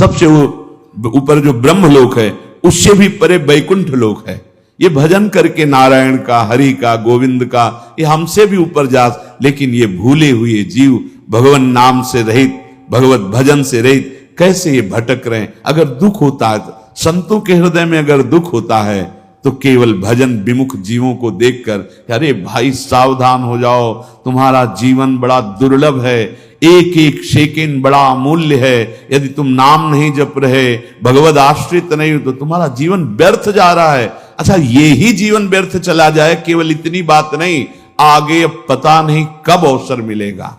सबसे ऊपर जो ब्रह्मलोक है, उससे भी परे वैकुंठ लोक है। ये भजन करके नारायण का, हरि का, गोविंद का, ये हमसे भी ऊपर जा, लेकिन ये भूले हुए जीव भगवान नाम से रहित, भगवत भजन से रहित कैसे ये भटक रहे हैं। अगर दुख होता है, संतों के हृदय में अगर दुख होता है, तो केवल भजन विमुख जीवों को देखकर, अरे भाई सावधान हो जाओ, तुम्हारा जीवन बड़ा दुर्लभ है, एक एक सेकंड बड़ा अमूल्य है। यदि तुम नाम नहीं जप रहे, भगवद आश्रित नहीं हो, तो तुम्हारा जीवन व्यर्थ जा रहा है। अच्छा, ये ही जीवन व्यर्थ चला जाए, केवल इतनी बात नहीं, आगे अब पता नहीं कब अवसर मिलेगा।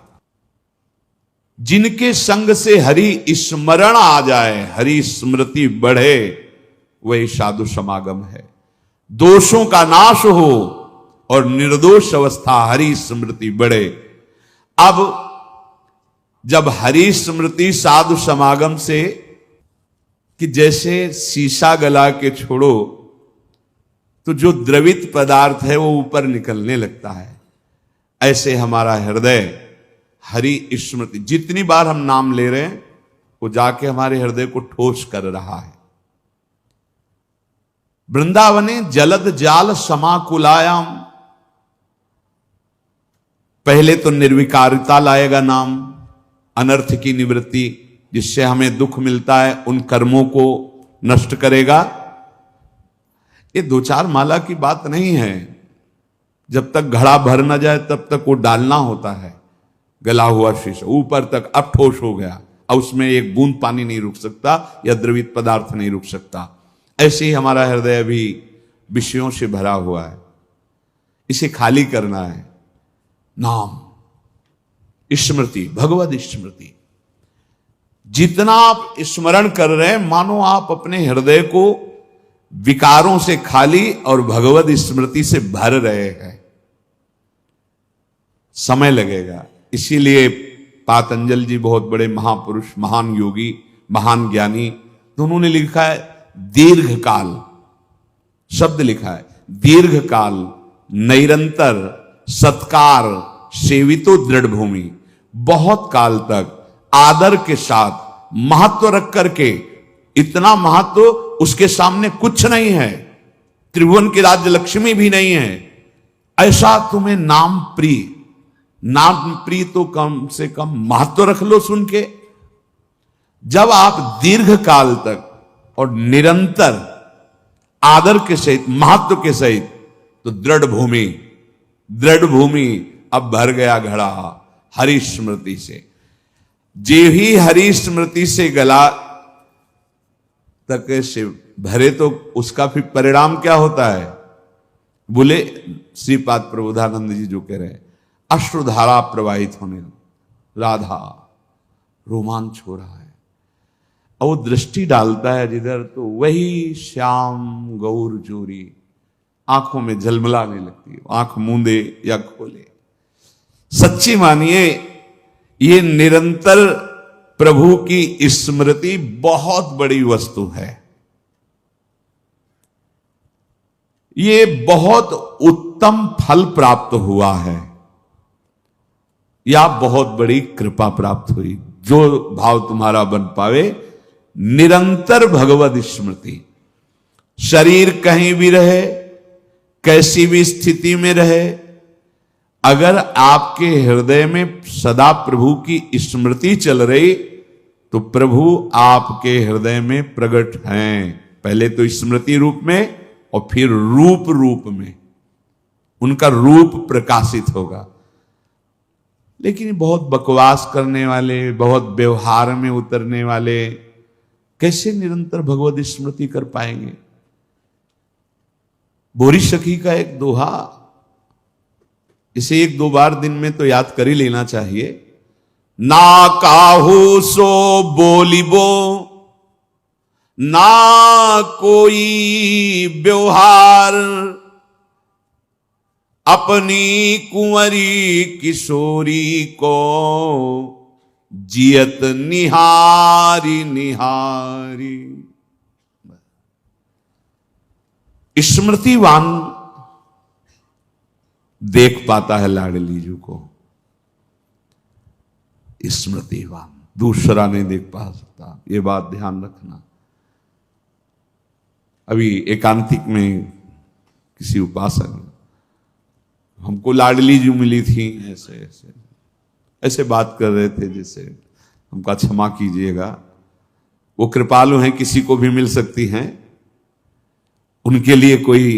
जिनके संग से हरि स्मरण आ जाए, हरि स्मृति बढ़े, वही साधु समागम है। दोषों का नाश हो और निर्दोष अवस्था हरि स्मृति बढ़े। अब जब हरि स्मृति साधु समागम से, कि जैसे शीशा गला के छोड़ो तो जो द्रवित पदार्थ है वो ऊपर निकलने लगता है, ऐसे हमारा हृदय हरि स्मृति, जितनी बार हम नाम ले रहे हैं वो जाके हमारे हृदय को ठोस कर रहा है। वृंदावने जलद जाल समाकुलायाम, पहले तो निर्विकारिता लाएगा नाम, अनर्थ की निवृत्ति, जिससे हमें दुख मिलता है उन कर्मों को नष्ट करेगा। ये दो चार माला की बात नहीं है, जब तक घड़ा भर न जाए तब तक वो डालना होता है। गला हुआ शीशा ऊपर तक अब ठोस हो गया, अब उसमें एक बूंद पानी नहीं रुक सकता या द्रवित पदार्थ नहीं रुक सकता। ऐसे ही हमारा हृदय अभी विषयों से भरा हुआ है, इसे खाली करना है। नाम स्मृति, भगवद स्मृति, जितना आप स्मरण कर रहे हैं मानो आप अपने हृदय को विकारों से खाली और भगवद स्मृति से भर रहे हैं। समय लगेगा, इसीलिए पातंजल जी बहुत बड़े महापुरुष, महान योगी, महान ज्ञानी, तो उन्होंने लिखा है दीर्घ काल, शब्द लिखा है दीर्घ काल, निरंतर सत्कार सेवितो दृढ़ भूमि, बहुत काल तक आदर के साथ महत्व रख करके, इतना महत्व उसके सामने कुछ नहीं है, त्रिभुवन की राज्य लक्ष्मी भी नहीं है, ऐसा तुम्हें नाम प्रिय, नाम प्रिय तो कम से कम महत्व रख लो सुन के। जब आप दीर्घ काल तक और निरंतर आदर के सहित, महत्व के सहित, तो दृढ़ भूमि, दृढ़ भूमि अब भर गया घड़ा हरि स्मृति से। जे ही हरि स्मृति से गला तक से भरे, तो उसका फिर परिणाम क्या होता है? बोले श्रीपाद प्रबोधानंद जी जो कह रहे हैं, अश्रुधारा प्रवाहित होने, राधा रोमांच हो रहा है, और वो दृष्टि डालता है जिधर, तो वही श्याम गौर जोरी आंखों में झलमलाने लगती है, आंख मूंदे या खोले। सच्ची मानिए, ये निरंतर प्रभु की स्मृति बहुत बड़ी वस्तु है, ये बहुत उत्तम फल प्राप्त हुआ है, या बहुत बड़ी कृपा प्राप्त हुई। जो भाव तुम्हारा बन पावे, निरंतर भगवद स्मृति, शरीर कहीं भी रहे, कैसी भी स्थिति में रहे, अगर आपके हृदय में सदा प्रभु की स्मृति चल रही, तो प्रभु आपके हृदय में प्रकट हैं, पहले तो स्मृति रूप में और फिर रूप रूप में, उनका रूप प्रकाशित होगा। लेकिन बहुत बकवास करने वाले, बहुत व्यवहार में उतरने वाले कैसे निरंतर भगवद स्मृति कर पाएंगे? बोरी सखी का एक दोहा, इसे एक दो बार दिन में तो याद कर ही लेना चाहिए। ना काहू सो बोलिबो, ना कोई व्यवहार, अपनी कुंवरी किशोरी को जियत निहारी निहारी। स्मृतिवान देख पाता है लाडली जी को, स्मृतिवान दूसरा नहीं देख पा सकता। ये बात ध्यान रखना। अभी एकांतिक में किसी उपासक हमको लाडली जी मिली थी, ऐसे ऐसे ऐसे बात कर रहे थे जैसे, हमका क्षमा कीजिएगा, वो कृपालु हैं, किसी को भी मिल सकती हैं, उनके लिए कोई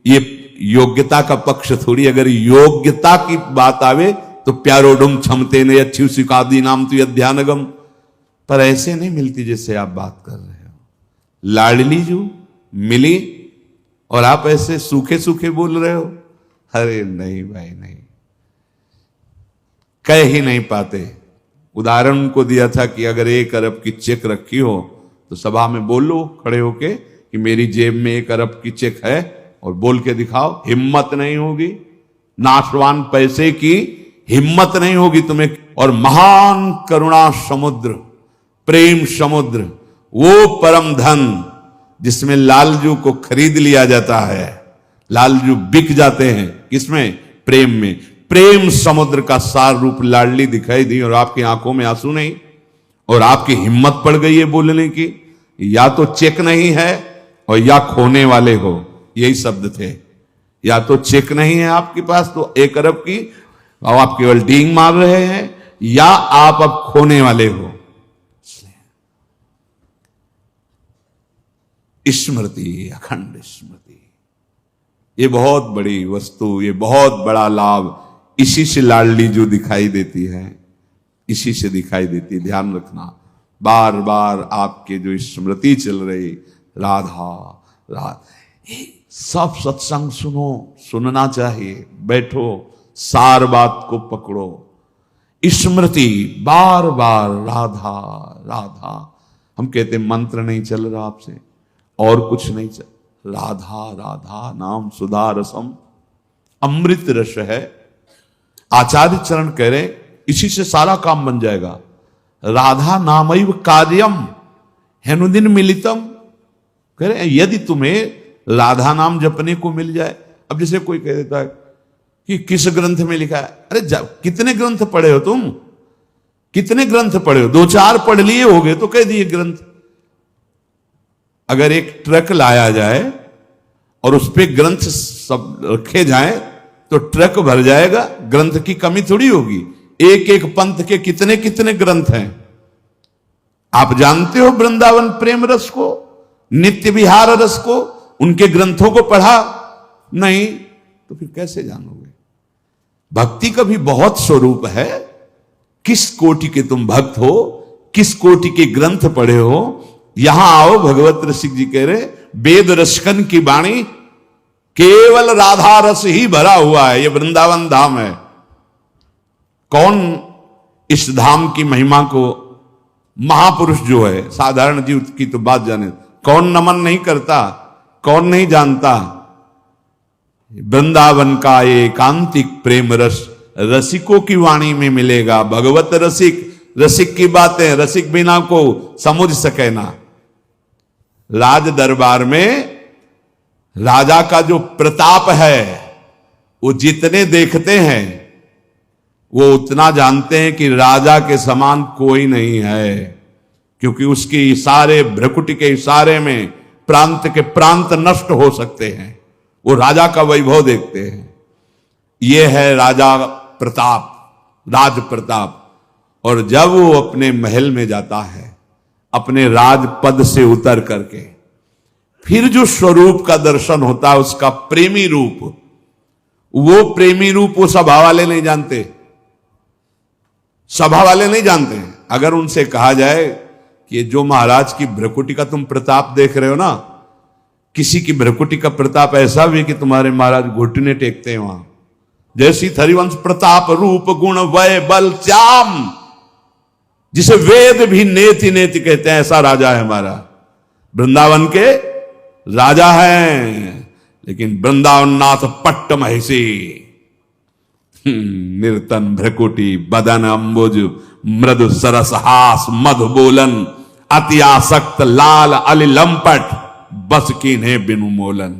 ये योग्यता का पक्ष थोड़ी। अगर योग्यता की बात आवे तो प्यारोडुम क्षमते ने अच्छी सिकादी नाम तो अध्यानगम, पर ऐसे नहीं मिलती जैसे आप बात कर रहे हो। लाडली जो मिली और आप ऐसे सूखे सूखे बोल रहे हो। अरे नहीं भाई नहीं, कह ही नहीं पाते। उदाहरण को दिया था कि अगर 1 अरब की चेक रखी हो तो सभा में बोलो खड़े होके कि मेरी जेब में 1 अरब की चेक है, और बोल के दिखाओ। हिम्मत नहीं होगी, नाशवान पैसे की हिम्मत नहीं होगी तुम्हें। और महान करुणा समुद्र, प्रेम समुद्र, वो परम धन जिसमें लालजू को खरीद लिया जाता है, लालजू बिक जाते हैं किसमें? प्रेम में। प्रेम समुद्र का सार रूप लाडली दिखाई दी और आपकी आंखों में आंसू नहीं, और आपकी हिम्मत पड़ गई है बोलने की। या तो चेक नहीं है और या खोने वाले हो, यही शब्द थे। या तो चेक नहीं है आपके पास तो 1 अरब की, और आप केवल डींग मार रहे हैं, या आप अब खोने वाले हो। स्मृति, अखंड स्मृति, ये बहुत बड़ी वस्तु, ये बहुत बड़ा लाभ इसी से लाडली जो दिखाई देती है, इसी से दिखाई देती है। ध्यान रखना, बार बार आपके जो स्मृति चल रही, राधा राधा, सब सत्संग सुनो, सुनना चाहिए, बैठो, सार बात को पकड़ो। स्मृति बार बार राधा राधा। हम कहते मंत्र नहीं चल रहा आपसे, और कुछ नहीं चल, राधा राधा नाम सुधा रसम, अमृत रस है। आचार्य चरण कह रहे इसी से सारा काम बन जाएगा। राधा नामैव कार्यम हेनुदिन मिलितम, कह रहे यदि तुम्हें राधा नाम जपने को मिल जाए। अब जैसे कोई कह देता है कि किस ग्रंथ में लिखा है, अरे कितने ग्रंथ पढ़े हो तुम, कितने ग्रंथ पढ़े हो? 2-4 पढ़ लिए होगे तो कह दिए ग्रंथ। अगर एक ट्रक लाया जाए और उस पे ग्रंथ सब रखे जाएं तो ट्रक भर जाएगा, ग्रंथ की कमी थोड़ी होगी। एक एक पंथ के कितने कितने ग्रंथ हैं। आप जानते हो वृंदावन प्रेम रस को, नित्य विहार रस को, उनके ग्रंथों को पढ़ा नहीं तो फिर कैसे जानोगे? भक्ति का भी बहुत स्वरूप है। किस कोटि के तुम भक्त हो, किस कोटि के ग्रंथ पढ़े हो। यहां आओ, भगवत रसिक जी कह रहे वेद रसकन की वाणी, केवल राधा रस ही भरा हुआ है। ये वृंदावन धाम है। कौन इस धाम की महिमा को, महापुरुष जो है, साधारण जीव की तो बात जाने, कौन नमन नहीं करता, कौन नहीं जानता? वृंदावन का एकांतिक प्रेम रस रसिकों की वाणी में मिलेगा। भगवत रसिक, रसिक की बातें रसिक बिना को समझ सके ना। राज दरबार में राजा का जो प्रताप है, वो जितने देखते हैं वो उतना जानते हैं कि राजा के समान कोई नहीं है, क्योंकि उसके इशारे, भ्रकुटी के इशारे में प्रांत के प्रांत नष्ट हो सकते हैं। वो राजा का वैभव देखते हैं। ये है राजा प्रताप, राज प्रताप। और जब वो अपने महल में जाता है, अपने राजपद से उतर करके, फिर जो स्वरूप का दर्शन होता है, उसका प्रेमी रूप, वो प्रेमी रूप वो सभा वाले नहीं जानते, सभा वाले नहीं जानते हैं। अगर उनसे कहा जाए कि जो महाराज की भ्रकुटी का तुम प्रताप देख रहे हो ना, किसी की भ्रकुटी का प्रताप ऐसा भी कि तुम्हारे महाराज घुटने टेकते हैं वहां, जैसी हरिवंश प्रताप रूप गुण वय बल श्याम, जिसे वेद भी नेति नेति कहते हैं, ऐसा राजा है हमारा। वृंदावन के राजा हैं, लेकिन वृंदावन नाथ पट्ट महिषी, निर्तन भ्रकुटी बदन अंबुज मृदु सरस हास मधु बोलन, अति आसक्त लाल अली लंपट बस कीन्हे बिनु मोलन।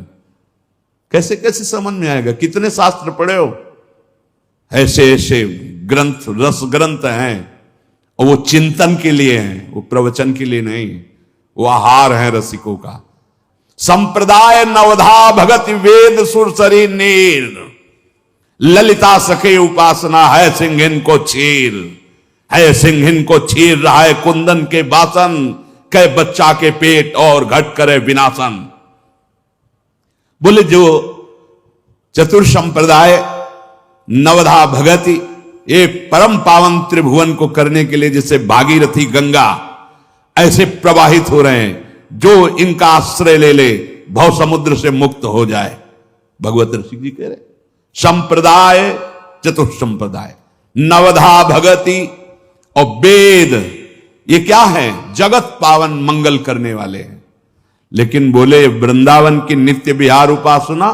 कैसे कैसे समझ में आएगा? कितने शास्त्र पढ़े हो? ऐसे ऐसे ग्रंथ, रस ग्रंथ हैं, और वो चिंतन के लिए हैं, वो प्रवचन के लिए नहीं, वो आहार है रसिकों का। संप्रदाय नवधा भगत वेद सुरसरी नीर, ललिता सखे उपासना है सिंहिन को चीर, है सिंहिन को चीर रहा है कुंदन के बासन, कै बच्चा के पेट और घट करे विनाशन। बोले जो चतुर संप्रदाय नवधा भगति, ये परम पावन त्रिभुवन को करने के लिए जैसे भागीरथी गंगा ऐसे प्रवाहित हो रहे हैं, जो इनका आश्रय ले ले भव समुद्र से मुक्त हो जाए। भगवत ऋषि जी कह रहे संप्रदाय चतुर संप्रदाय नवधा भगति और वेद, ये क्या है? जगत पावन मंगल करने वाले हैं। लेकिन बोले वृंदावन की नित्य विहार उपासना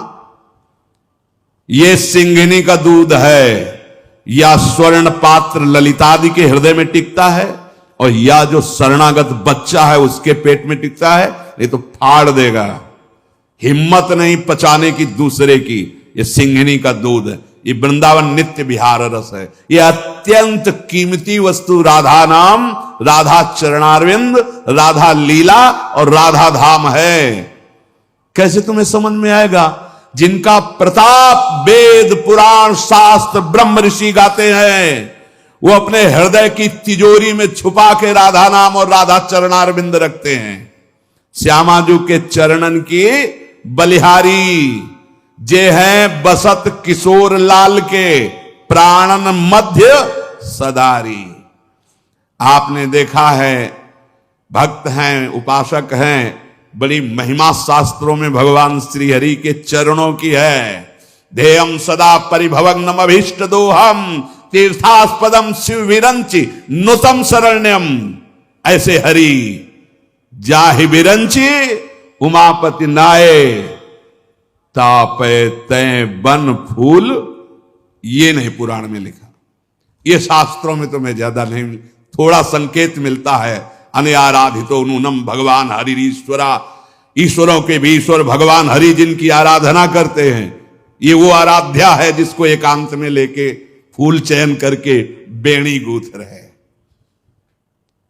ये सिंहिनी का दूध है, या स्वर्ण पात्र ललितादि के हृदय में टिकता है, और या जो शरणागत बच्चा है उसके पेट में टिकता है, ये तो फाड़ देगा, हिम्मत नहीं पचाने की दूसरे की। ये सिंहिनी का दूध है, ये वृंदावन नित्य विहार रस है, ये अत्यंत कीमती वस्तु राधा नाम, राधा चरणारविंद, राधा लीला और राधा धाम है। कैसे तुम्हें समझ में आएगा? जिनका प्रताप वेद पुराण शास्त्र ब्रह्म ऋषि गाते हैं, वो अपने हृदय की तिजोरी में छुपा के राधा नाम और राधा चरणारविंद रखते हैं। श्यामाजू के चरणन की बलिहारी जे हैं बसत किशोर लाल के, प्राणन मध्य सदारी। आपने देखा है, भक्त हैं, उपासक हैं, बड़ी महिमा शास्त्रों में भगवान श्री हरि के चरणों की है। ध्येयम सदा परिभवग्नम अभीष्ट दोहम, तीर्थास्पदम शिव विरंचि नुतम शरण्यम। ऐसे हरि जाहि विरंचि उमापति नाये, तापे तय बन फूल। ये नहीं पुराण में लिखा, ये शास्त्रों में तो मैं ज्यादा नहीं, थोड़ा संकेत मिलता है। अनआराधितो नूनम भगवान हरिश्वरा, ईश्वरों के भी ईश्वर भगवान हरि जिनकी आराधना करते हैं, ये वो आराध्या है जिसको एकांत में लेके फूल चयन करके बेणी गूंथ रहे।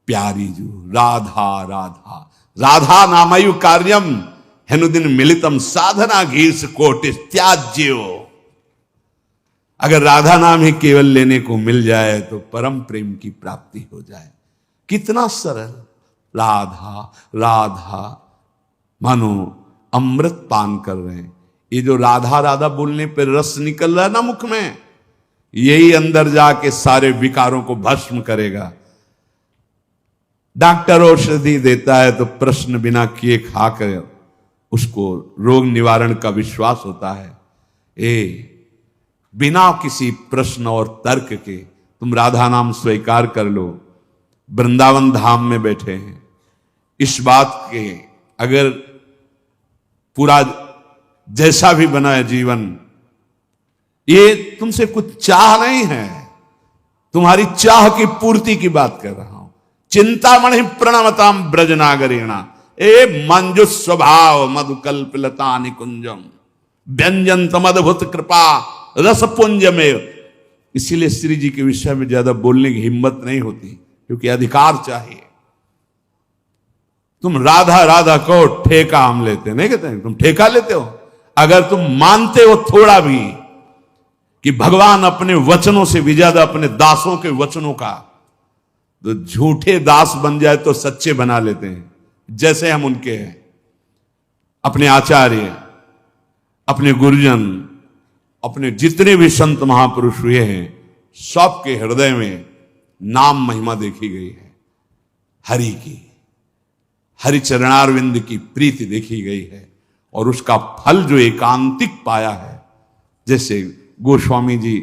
प्यारी जो राधा राधा राधा नामयु कार्यम हेनुदिन मिलितम साधना घीस कोटि त्याज्यो। अगर राधा नाम ही केवल लेने को मिल जाए तो परम प्रेम की प्राप्ति हो जाए। कितना सरल, राधा राधा, मानो अमृत पान कर रहे हैं। ये जो राधा राधा बोलने पर रस निकल रहा है ना मुख में, यही अंदर जाके सारे विकारों को भस्म करेगा। डॉक्टर औषधि देता है तो प्रश्न बिना किए खाकर उसको रोग निवारण का विश्वास होता है। बिना किसी प्रश्न और तर्क के तुम राधा नाम स्वीकार कर लो। वृंदावन धाम में बैठे हैं, इस बात के अगर पूरा जैसा भी बना है जीवन, ये तुमसे कुछ चाह नहीं है, तुम्हारी चाह की पूर्ति की बात कर रहा हूं। चिंतामणि प्रणमताम ब्रजनागरेणा, मंजु स्वभाव मधुकल्पलता निकुंजम व्यंजन तमद्भुत कृपा रसपुंज में। इसीलिए श्री जी के विषय में ज्यादा बोलने की हिम्मत नहीं होती, क्योंकि अधिकार चाहिए। तुम राधा राधा को ठेका हम लेते नहीं, कहते हैं तुम ठेका लेते हो। अगर तुम मानते हो थोड़ा भी कि भगवान अपने वचनों से भी ज्यादा अपने दासों के वचनों का, तो झूठे दास बन जाए तो सच्चे बना लेते हैं। जैसे हम उनके हैं, अपने आचार्य, अपने गुरुजन, अपने जितने भी संत महापुरुष हुए हैं, सबके हृदय में नाम महिमा देखी गई है। हरि की, हरि चरणारविंद की प्रीति देखी गई है, और उसका फल जो एकांतिक पाया है। जैसे गोस्वामी जी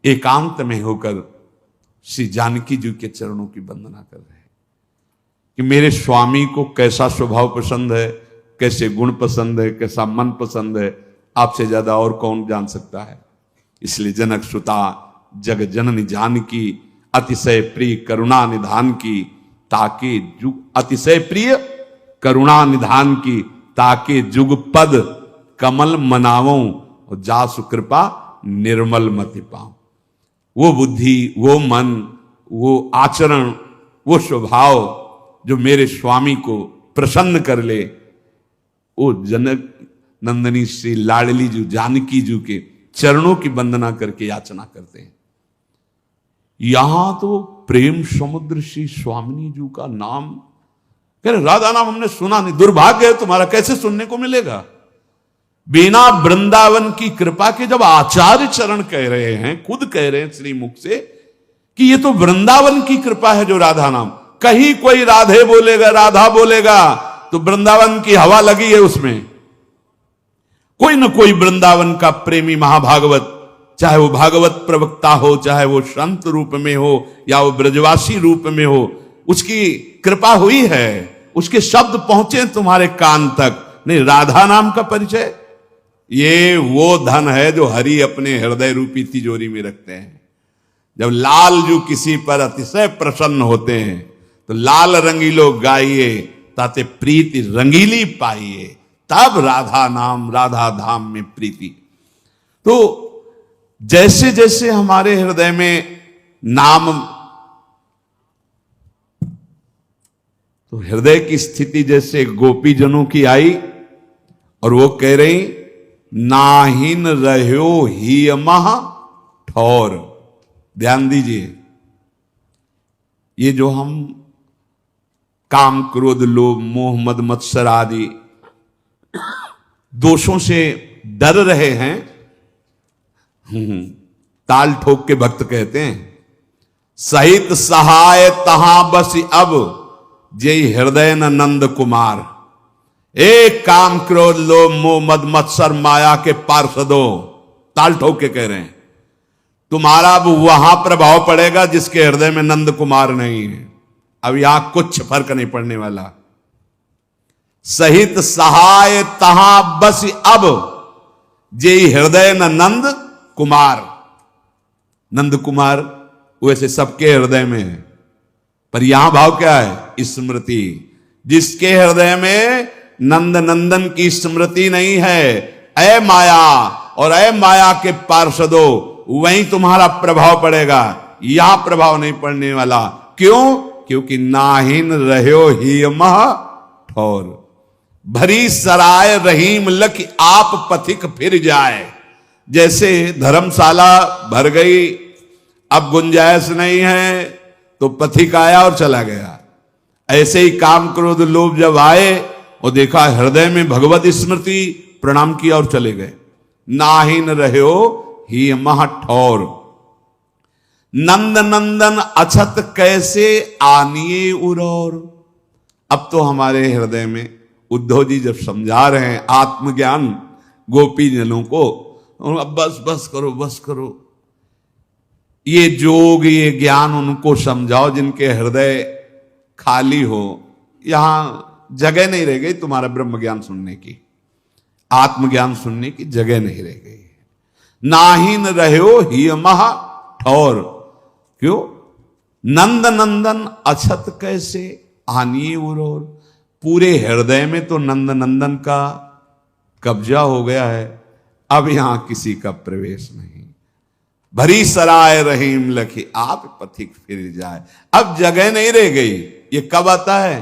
एकांत में होकर श्री जानकी जी के चरणों की वंदना कर रहे हैं कि मेरे स्वामी को कैसा स्वभाव पसंद है, कैसे गुण पसंद है, कैसा मन पसंद है, आपसे ज्यादा और कौन जान सकता है। इसलिए जनक सुता जग जननी जानकी, अतिशय प्रिय करुणा निधान की, ताकि जुग अतिशय प्रिय करुणा निधान की, ताकि जुग पद कमल मनावों और जासु कृपा निर्मल मति पाऊं। वो बुद्धि, वो मन, वो आचरण वो स्वभाव जो मेरे स्वामी को प्रसन्न कर ले, वो जनक नंदनी श्री लाडली जी जानकी जी के चरणों की वंदना करके याचना करते हैं। यहां तो प्रेम समुद्र श्री स्वामिनी जी का नाम, कह रहे राधा नाम हमने सुना नहीं, दुर्भाग्य है तुम्हारा, कैसे सुनने को मिलेगा? बिना वृंदावन की कृपा के जब आचार्य चरण कह रहे हैं, खुद कह रहे हैं श्री मुख से कि ये तो वृंदावन की कृपा है जो राधा नाम, कहीं कोई राधे बोलेगा, राधा बोलेगा तो वृंदावन की हवा लगी है उसमें। कोई न कोई वृंदावन का प्रेमी महाभागवत, चाहे वो भागवत प्रवक्ता हो, चाहे वो संत रूप में हो या वो ब्रजवासी रूप में हो, उसकी कृपा हुई है, उसके शब्द पहुंचे तुम्हारे कान तक। नहीं, राधा नाम का परिचय ये वो धन है जो हरि अपने हृदय रूपी तिजोरी में रखते हैं। जब लाल जो किसी पर अतिशय प्रसन्न होते हैं तो लाल रंगीलो गाइए ताते प्रीति रंगीली पाइए, तब राधा नाम राधा धाम में प्रीति। तो जैसे जैसे हमारे हृदय में नाम, तो हृदय की स्थिति जैसे गोपीजनों की आई और वो कह रही नाहिन रह्यो ही महा ठौर। ध्यान दीजिए, ये जो हम काम क्रोध लोभ मोह मद मत्सर आदि दोषों से डर रहे हैं, ताल ठोक के भक्त कहते हैं सहित सहाय तहां बस अब जय हृदय न नंद कुमार। एक काम क्रोध लोभ मोह मद मत्सर माया के पार्षदों, ताल ठोक के कह रहे हैं तुम्हारा अब वहां प्रभाव पड़ेगा जिसके हृदय में नंद कुमार नहीं है। अब यहां कुछ फर्क नहीं पड़ने वाला। सहित सहाय तहां बस अब जे हृदय न नंद कुमार। नंद कुमार वैसे सबके हृदय में है, पर यहां भाव क्या है? स्मृति। जिसके हृदय में नंद नंदन की स्मृति नहीं है, ऐ माया और ऐ माया के पार्षदों, वहीं तुम्हारा प्रभाव पड़ेगा, यहां प्रभाव नहीं पड़ने वाला। क्यों? क्योंकि नाहिन रह्यो ही मह ठौर। भरी सराय रहीम लख आप पथिक फिर जाए। जैसे धर्मशाला भर गई, अब गुंजाइश नहीं है तो पथिक आया और चला गया। ऐसे ही काम क्रोध लोभ जब आए और देखा हृदय में भगवत स्मृति, प्रणाम किया और चले गए। नाहिन रह्यो ही मह ठौर। नंद नंदन अछत कैसे आनिए उरौर। अब तो हमारे हृदय में उद्धव जी जब समझा रहे हैं आत्मज्ञान गोपी जनों को, अब बस बस करो, बस करो, ये जोग ये ज्ञान उनको समझाओ जिनके हृदय खाली हो। यहां जगह नहीं रह गई तुम्हारा ब्रह्म ज्ञान सुनने की, आत्मज्ञान सुनने की जगह नहीं रह गई। नाहिन रह्यो ही महा ठौर। क्यों? नंद नंदन अछत कैसे आनिए उरौर। पूरे हृदय में तो नंद नंदन का कब्जा हो गया है, अब यहां किसी का प्रवेश नहीं। भरी सराय रहीम लखी आप पथिक फिर जाए। अब जगह नहीं रह गई। ये कब आता है?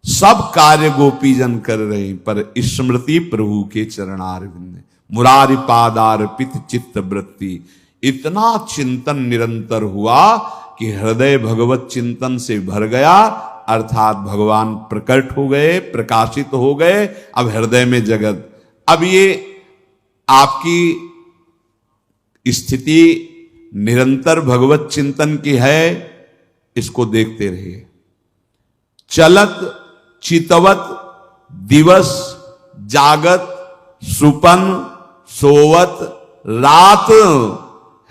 सब कार्य गोपीजन कर रहे हैं, पर स्मृति प्रभु के चरणारविंद, मुरारी पादार्पित चित्त वृत्ति। इतना चिंतन निरंतर हुआ कि हृदय भगवत चिंतन से भर गया, अर्थात भगवान प्रकट हो गए, प्रकाशित हो गए। अब हृदय में जगत। अब ये आपकी स्थिति निरंतर भगवत चिंतन की है, इसको देखते रहिए। चलत चितवत दिवस जागत सुपन सोवत रात,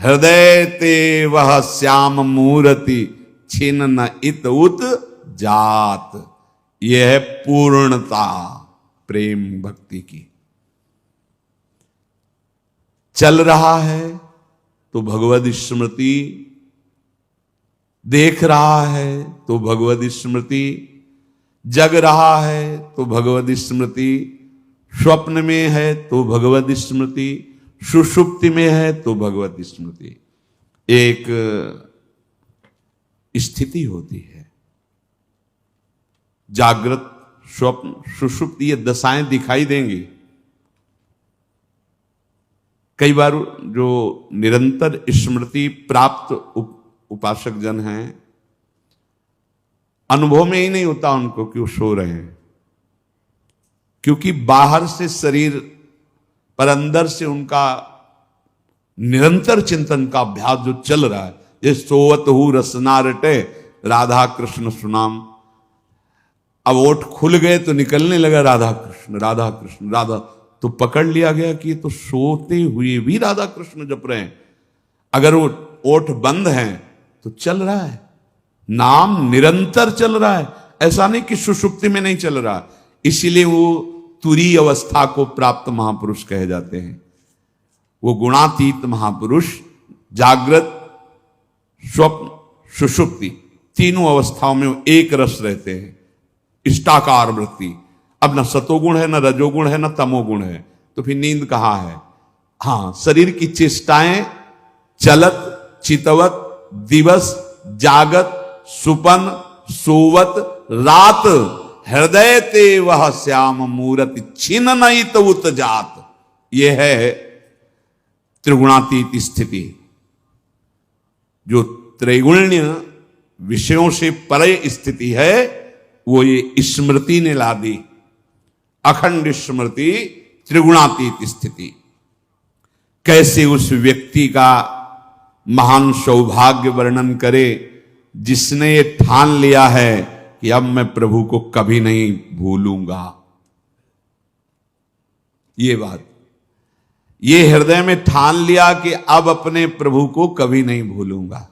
हृदय ते वह श्याम मूर्ति छिन न इत उत जात। यह है पूर्णता प्रेम भक्ति की। चल रहा है तो भगवद स्मृति, देख रहा है तो भगवद स्मृति, जग रहा है तो भगवद स्मृति, स्वप्न में है तो भगवद स्मृति, सुषुप्ति में है तो भगवत स्मृति। एक स्थिति होती है। जागृत, स्वप्न, सुषुप्ति, ये दशाएं दिखाई देंगी। कई बार जो निरंतर स्मृति प्राप्त उपासक जन हैं, अनुभव में ही नहीं होता उनको कि वो सो रहे हैं, क्योंकि बाहर से शरीर पर अंदर से उनका निरंतर चिंतन का अभ्यास जो चल रहा है। ये सोवत हु रसना रटे राधा कृष्ण सुनाम। अब ओठ खुल गए तो निकलने लगा राधा कृष्ण राधा कृष्ण राधा, तो पकड़ लिया गया कि ये तो सोते हुए भी राधा कृष्ण जप रहे हैं। अगर वो ओठ बंद हैं तो चल रहा है, नाम निरंतर चल रहा है, ऐसा नहीं कि सुषुप्ति में नहीं चल रहा। इसीलिए वो तुरीय अवस्था को प्राप्त महापुरुष कहे जाते हैं। वो गुणातीत महापुरुष जागृत, स्वप्न, सुषुप्ति तीनों अवस्थाओं में वो एक रस रहते हैं, इष्टाकार वृत्ति। अब न सतोगुण है, न रजोगुण है, न तमोगुण है, तो फिर नींद कहां है? हां, शरीर की चेष्टाएं चलत चितवत, दिवस जागत, सुपन सोवत, रात हृदय ते वह श्याम मूरति छिन नहीं तो उत जात। यह है त्रिगुणातीत स्थिति। जो त्रैगुण्य विषयों से परे स्थिति है, वो ये स्मृति ने ला दी। अखंड स्मृति, त्रिगुणातीत स्थिति। कैसे उस व्यक्ति का महान सौभाग्य वर्णन करे जिसने ये ठान लिया है कि अब मैं प्रभु को कभी नहीं भूलूंगा। ये बात, ये हृदय में ठान लिया कि अब अपने प्रभु को कभी नहीं भूलूंगा,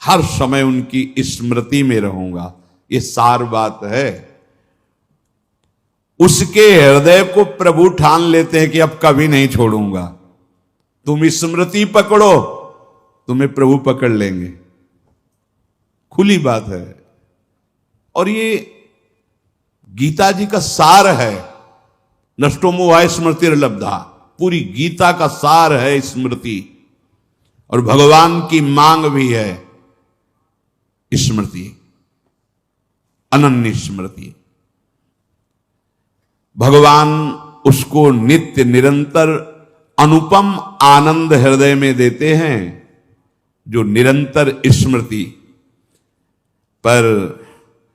हर समय उनकी स्मृति में रहूंगा। ये सार बात है। उसके हृदय को प्रभु ठान लेते हैं कि अब कभी नहीं छोड़ूंगा। तुम स्मृति पकड़ो, तुम्हें प्रभु पकड़ लेंगे। खुली बात है। और ये गीता जी का सार है। नष्टो मोहाय स्मृति लब्धा, पूरी गीता का सार है स्मृति। और भगवान की मांग भी है स्मृति, अनन्य स्मृति। भगवान उसको नित्य निरंतर अनुपम आनंद हृदय में देते हैं जो निरंतर स्मृति। पर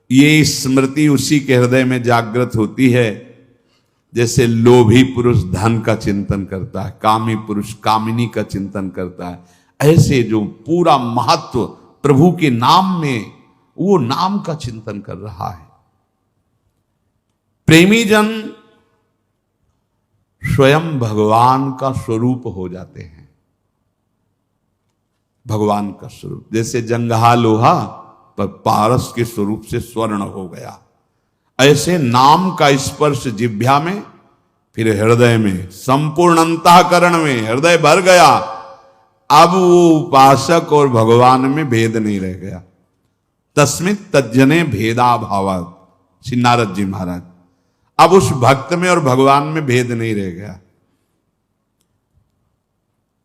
ये स्मृति उसी के हृदय में जागृत होती है जैसे लोभी पुरुष धन का चिंतन करता है, कामी पुरुष कामिनी का चिंतन करता है। ऐसे जो पूरा महत्व प्रभु के नाम में, वो नाम का चिंतन कर रहा है। प्रेमी जन स्वयं भगवान का स्वरूप हो जाते हैं। भगवान का स्वरूप, जैसे जंगहा लोहा पर पारस के स्वरूप से स्वर्ण हो गया, ऐसे नाम का स्पर्श जिह्वा में, फिर हृदय में, संपूर्ण अंतःकरण में हृदय भर गया। अब वो उपासक और भगवान में भेद नहीं रह गया। तस्मित् तज्जने भेदा भावात्, श्री नारद जी महाराज। अब उस भक्त में और भगवान में भेद नहीं रह गया।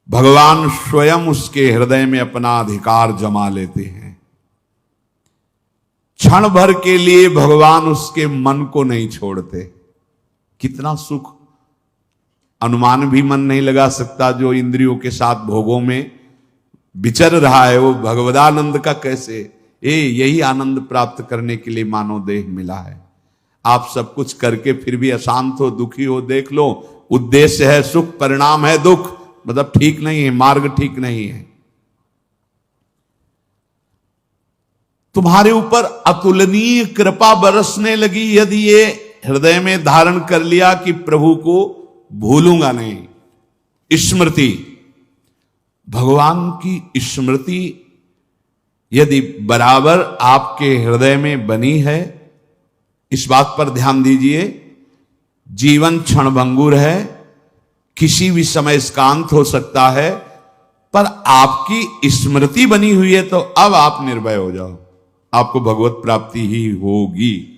भगवान स्वयं उसके हृदय में अपना अधिकार जमा लेते हैं। क्षण भर के लिए भगवान उसके मन को नहीं छोड़ते। कितना सुख, अनुमान भी मन नहीं लगा सकता। जो इंद्रियों के साथ भोगों में विचर रहा है, वो भगवदानंद का कैसे, यही आनंद प्राप्त करने के लिए मानव देह मिला है। आप सब कुछ करके फिर भी अशांत हो, दुखी हो, देख लो। उद्देश्य है सुख, परिणाम है दुख, मतलब ठीक नहीं है, मार्ग ठीक नहीं है। तुम्हारे ऊपर अतुलनीय कृपा बरसने लगी यदि ये हृदय में धारण कर लिया कि प्रभु को भूलूंगा नहीं। स्मृति, भगवान की स्मृति यदि बराबर आपके हृदय में बनी है, इस बात पर ध्यान दीजिए। जीवन क्षणभंगुर है, किसी भी समय इसका अंत हो सकता है, पर आपकी स्मृति बनी हुई है तो अब आप निर्भय हो जाओ, आपको भगवत प्राप्ति ही होगी।